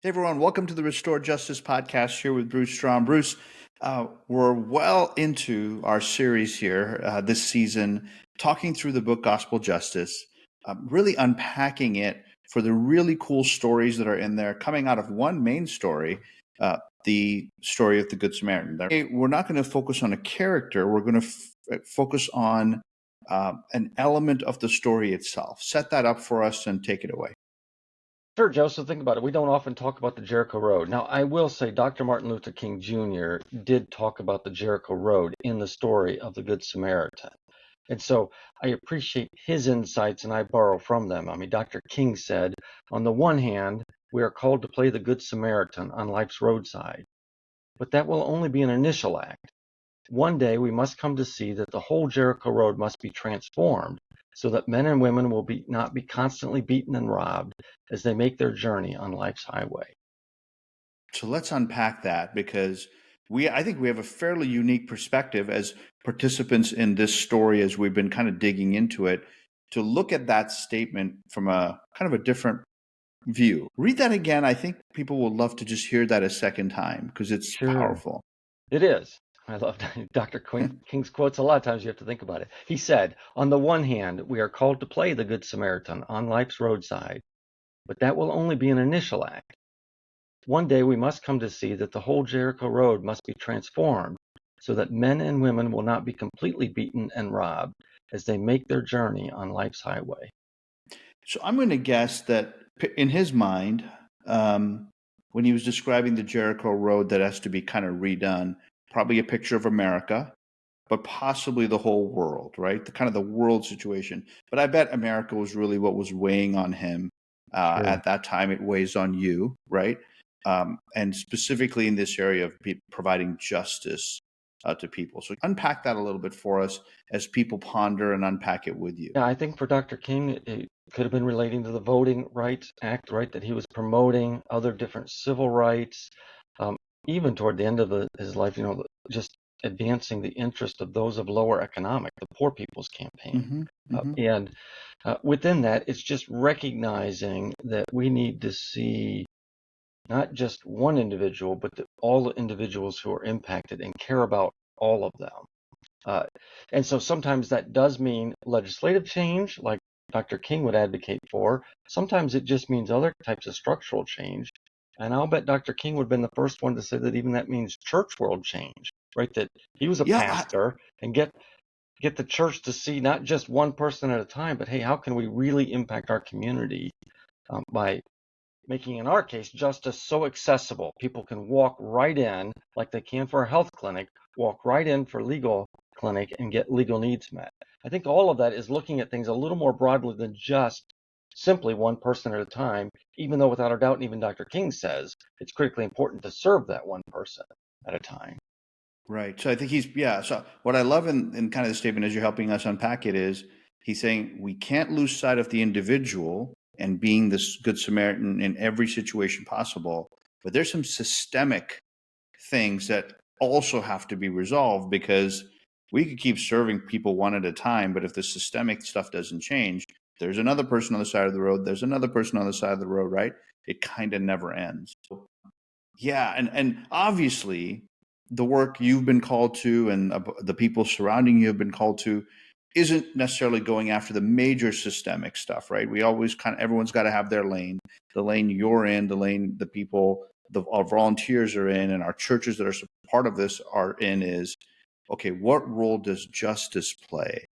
Hey everyone, welcome to the Restore Justice podcast here with Bruce Strom. Bruce, we're well into our series here this season, talking through the book Gospel Justice, really unpacking it for the really cool stories that are in there, coming out of one main story, the story of the Good Samaritan. We're not going to focus on a character, we're going to focus on an element of the story itself. Set that up for us and take it away. Sure, Joseph, think about it. We don't often talk about the Jericho Road. Now, I will say Dr. Martin Luther King Jr. did talk about the Jericho Road in the story of the Good Samaritan. And so I appreciate his insights and I borrow from them. I mean, Dr. King said, on the one hand, we are called to play the Good Samaritan on life's roadside, but that will only be an initial act. One day we must come to see that the whole Jericho Road must be transformed so that men and women will not be constantly beaten and robbed as they make their journey on life's highway. So let's unpack that because I think we have a fairly unique perspective as participants in this story as we've been kind of digging into it to look at that statement from a kind of a different view. Read that again. I think people will love to just hear that a second time because it's powerful. It is. I love Dr. King's quotes. A lot of times you have to think about it. He said, on the one hand, we are called to play the Good Samaritan on life's roadside, but that will only be an initial act. One day we must come to see that the whole Jericho Road must be transformed so that men and women will not be completely beaten and robbed as they make their journey on life's highway. So I'm going to guess that in his mind, when he was describing the Jericho Road that has to be kind of redone, probably a picture of America, but possibly the whole world, right? The kind of the world situation. But I bet America was really what was weighing on him at that time. It weighs on you, right? And specifically in this area of providing justice to people. So unpack that a little bit for us as people ponder and unpack it with you. Yeah, I think for Dr. King, it could have been relating to the Voting Rights Act, right, that he was promoting, other different civil rights, even toward the end of his life, just advancing the interest of those of lower economic, the Poor People's Campaign. And within that, it's just recognizing that we need to see not just one individual, but all the individuals who are impacted and care about all of them. And so sometimes that does mean legislative change, like Dr. King would advocate for. Sometimes it just means other types of structural change. And I'll bet Dr. King would have been the first one to say that even that means church world change, right? That he was a pastor and get the church to see not just one person at a time, but hey, how can we really impact our community by making, in our case, justice so accessible? People can walk right in, like they can for a health clinic, walk right in for legal clinic and get legal needs met. I think all of that is looking at things a little more broadly than just simply one person at a time, even though without a doubt, and even Dr. King says, it's critically important to serve that one person at a time. Right. So I think so what I love in kind of the statement as you're helping us unpack it is he's saying we can't lose sight of the individual and being this Good Samaritan in every situation possible, but there's some systemic things that also have to be resolved because we could keep serving people one at a time, but if the systemic stuff doesn't change, there's another person on the side of the road, there's another person on the side of the road, right? It kind of never ends. Yeah, and obviously the work you've been called to and the people surrounding you have been called to isn't necessarily going after the major systemic stuff, right? We always everyone's got to have their lane, the lane you're in, the lane the people, our volunteers are in, and our churches that are part of this are in is, okay, what role does justice play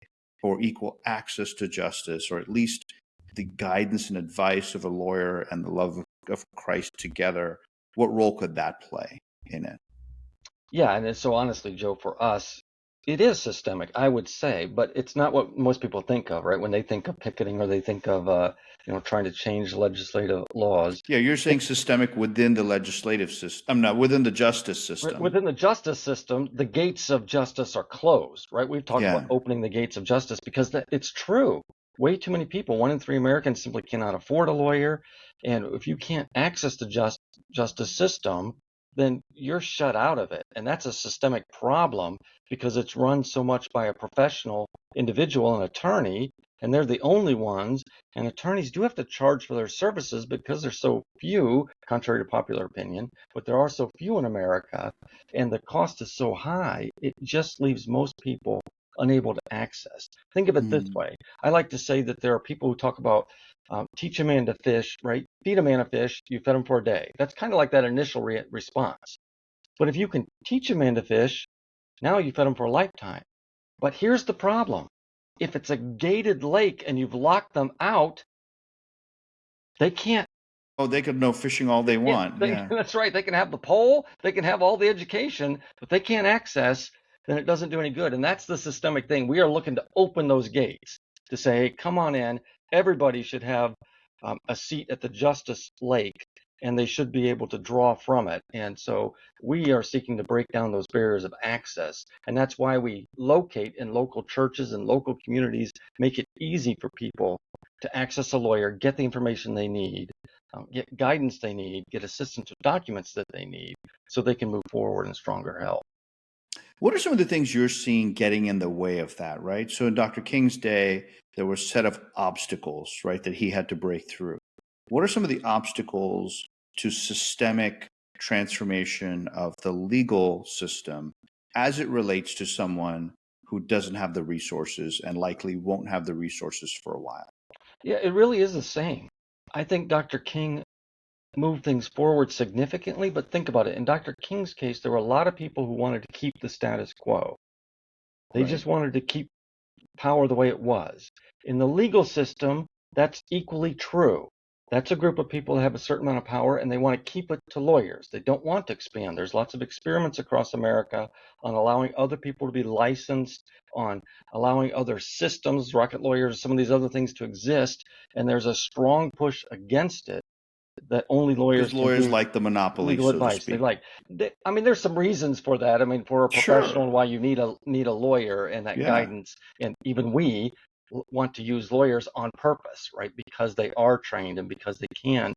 or equal access to justice, or at least the guidance and advice of a lawyer and the love of Christ together? What role could that play in it? Yeah, and so honestly, Joe, for us, it is systemic, I would say, but it's not what most people think of, right? When they think of picketing or they think of, trying to change legislative laws. Yeah, you're saying systemic within the legislative system, not within the justice system. Within the justice system, the gates of justice are closed, right? We've talked about opening the gates of justice because it's true. Way too many people, 1 in 3 Americans, simply cannot afford a lawyer. And if you can't access the justice system, then you're shut out of it. And that's a systemic problem because it's run so much by a professional individual, an attorney, and they're the only ones. And attorneys do have to charge for their services because there's so few, contrary to popular opinion, but there are so few in America, and the cost is so high, it just leaves most people unable to access. Think of it this Mm. way. I like to say that there are people who talk about teach a man to fish, right? Feed a man a fish, you fed him for a day. That's kind of like that initial response. But if you can teach a man to fish, now you fed him for a lifetime. But here's the problem. If it's a gated lake and you've locked them out, they can't. Oh, they could know fishing all they want. Yeah. That's right. They can have the pole, they can have all the education, but they can't access, then it doesn't do any good. And that's the systemic thing. We are looking to open those gates to say, hey, come on in. Everybody should have a seat at the Justice Lake, and they should be able to draw from it. And so we are seeking to break down those barriers of access. And that's why we locate in local churches and local communities, make it easy for people to access a lawyer, get the information they need, get guidance they need, get assistance with documents that they need, so they can move forward in stronger health. What are some of the things you're seeing getting in the way of that, right? So in Dr. King's day, there were a set of obstacles, right, that he had to break through. What are some of the obstacles to systemic transformation of the legal system as it relates to someone who doesn't have the resources and likely won't have the resources for a while? Yeah, it really is the same. I think Dr. King moved things forward significantly, but think about it. In Dr. King's case, there were a lot of people who wanted to keep the status quo. They Right. just wanted to keep power the way it was. In the legal system, that's equally true. That's a group of people that have a certain amount of power and they want to keep it to lawyers. They don't want to expand. There's lots of experiments across America on allowing other people to be licensed, on allowing other systems, rocket lawyers, some of these other things to exist. And there's a strong push against it that only lawyers Because can lawyers do like the monopoly, legal so to advice. speak. I mean, there's some reasons for that. I mean, for a professional, Sure. why you need a lawyer and that Yeah. guidance, and even we want to use lawyers on purpose, right? Because they are trained and because they can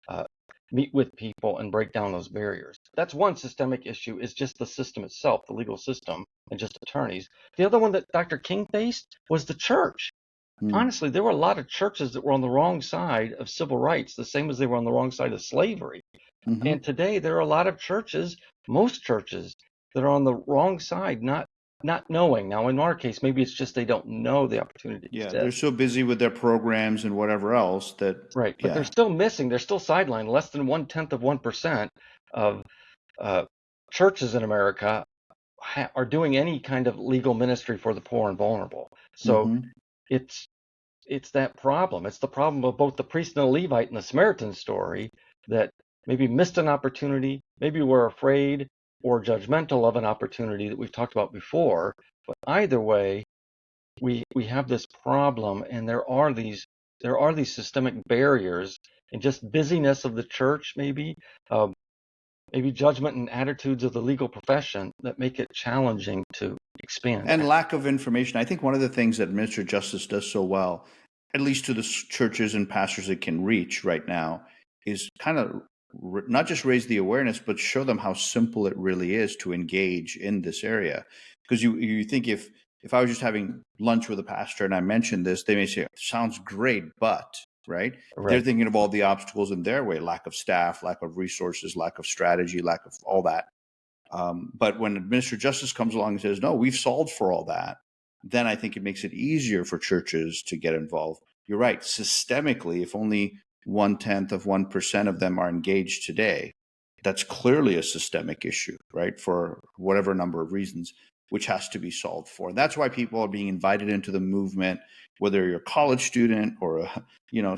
uh, meet with people and break down those barriers. That's one systemic issue, is just the system itself, the legal system, and just attorneys. The other one that Dr. King faced was the church. Mm. Honestly, there were a lot of churches that were on the wrong side of civil rights, the same as they were on the wrong side of slavery. Hmm. And today there are a lot of churches, most churches, that are on the wrong side, not knowing. Now, in our case, maybe it's just they don't know the opportunity Yeah, they're exists. so busy with their programs and whatever else that, Right. But they're yeah. still missing. They're still sidelined. Less than 1/10 of 1% of uh, churches in America are doing any kind of legal ministry for the poor and vulnerable. So Hmm. it's it's that problem. It's the problem of both the priest and the Levite in the Samaritan story, that maybe missed an opportunity, maybe were afraid or judgmental of an opportunity that we've talked about before. But either way, we have this problem, and there are these systemic barriers and just busyness of the church, uh, maybe judgment and attitudes of the legal profession that make it challenging to expand. And lack of information. I think one of the things that Minister Justice does so well, at least to the churches and pastors it can reach right now, is kind of not just raise the awareness, but show them how simple it really is to engage in this area. Because you think if I was just having lunch with a pastor and I mentioned this, they may say, sounds great, but, right? They're Right. thinking of all the obstacles in their way, lack of staff, lack of resources, lack of strategy, lack of all that. But when Administer Justice comes along and says, no, we've solved for all that, then I think it makes it easier for churches to get involved. You're right. Systemically, if only 0.1% of them are engaged today, that's clearly a systemic issue, right? For whatever number of reasons, which has to be solved for. And that's why people are being invited into the movement, whether you're a college student or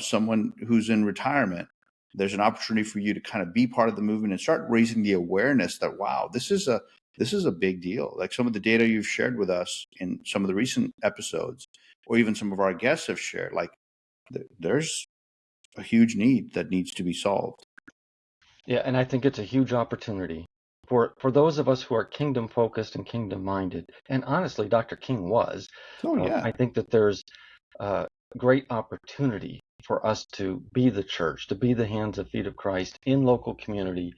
someone who's in retirement. There's an opportunity for you to kind of be part of the movement and start raising the awareness that, wow, this is a big deal. Like some of the data you've shared with us in some of the recent episodes, or even some of our guests have shared, like there's a huge need that needs to be solved. Yeah, and I think it's a huge opportunity for those of us who are kingdom focused and kingdom minded. And honestly, Dr. King was. Oh I yeah. think that there's great opportunity for us to be the church, to be the hands and feet of Christ in local community,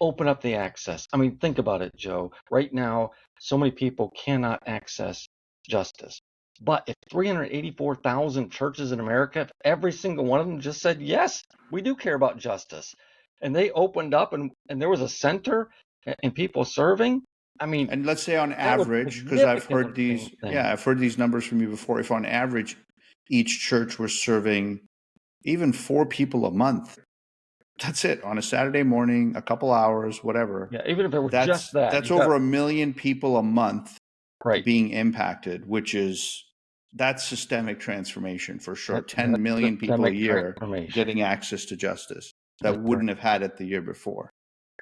open up the access. I mean, think about it, Joe. Right now, so many people cannot access justice. But if 384,000 churches in America, if every single one of them just said, yes, we do care about justice, and they opened up and there was a center and people serving, I mean, And let's say on that would average, because significantly change things. I've heard these numbers from you before. If on average, each church was serving even 4 people a month, that's it, on a Saturday morning, a couple hours, whatever. Yeah, even if it was just that. That's over 1 million people a month right. being impacted, that's systemic transformation for sure. 10 million people a year getting access to justice that wouldn't have had it the year before.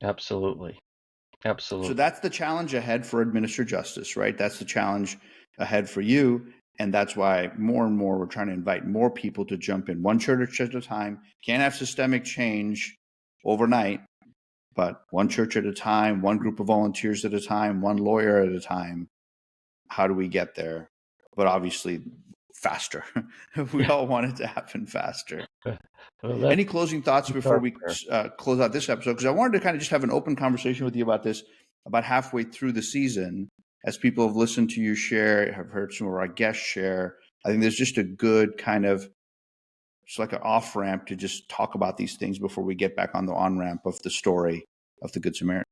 Absolutely. Absolutely. So that's the challenge ahead for Administer Justice, right? That's the challenge ahead for you. And that's why more and more we're trying to invite more people to jump in, one church at a time. Can't have systemic change overnight, but one church at a time, one group of volunteers at a time, one lawyer at a time. How do we get there? But obviously faster. We all want it to happen faster. Well, any closing thoughts before we close out this episode? Because I wanted to kind of just have an open conversation with you about this about halfway through the season, as people have listened to you share, have heard some of our guests share. I think there's just a good kind of, it's like an off ramp to just talk about these things before we get back on the on ramp of the story of the Good Samaritan.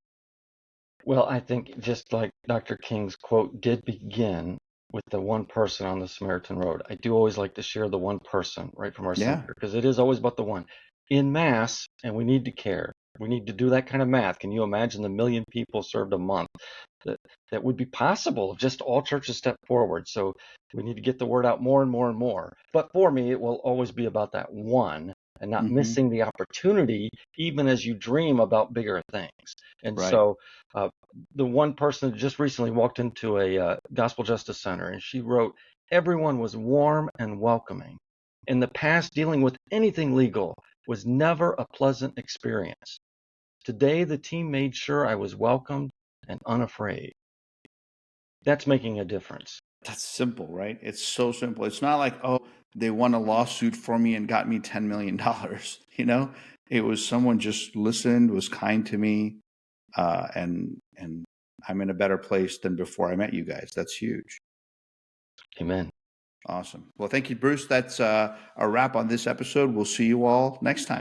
Well, I think just like Dr. King's quote did begin with the one person on the Samaritan road. I do always like to share the one person right from our center, because it is always about the one in mass, and we need to care. We need to do that kind of math. Can you imagine the 1 million people served a month? That would be possible if just all churches step forward. So we need to get the word out more and more and more. But for me, it will always be about that one and not missing the opportunity, even as you dream about bigger things. And so the one person just recently walked into a gospel justice center, and she wrote, everyone was warm and welcoming. In the past, dealing with anything legal was never a pleasant experience. Today, the team made sure I was welcomed and unafraid. That's making a difference. That's simple, right? It's so simple. It's not like, oh, they won a lawsuit for me and got me $10 million. You know, it was someone just listened, was kind to me, and I'm in a better place than before I met you guys. That's huge. Amen. Awesome. Well, thank you, Bruce. That's a wrap on this episode. We'll see you all next time.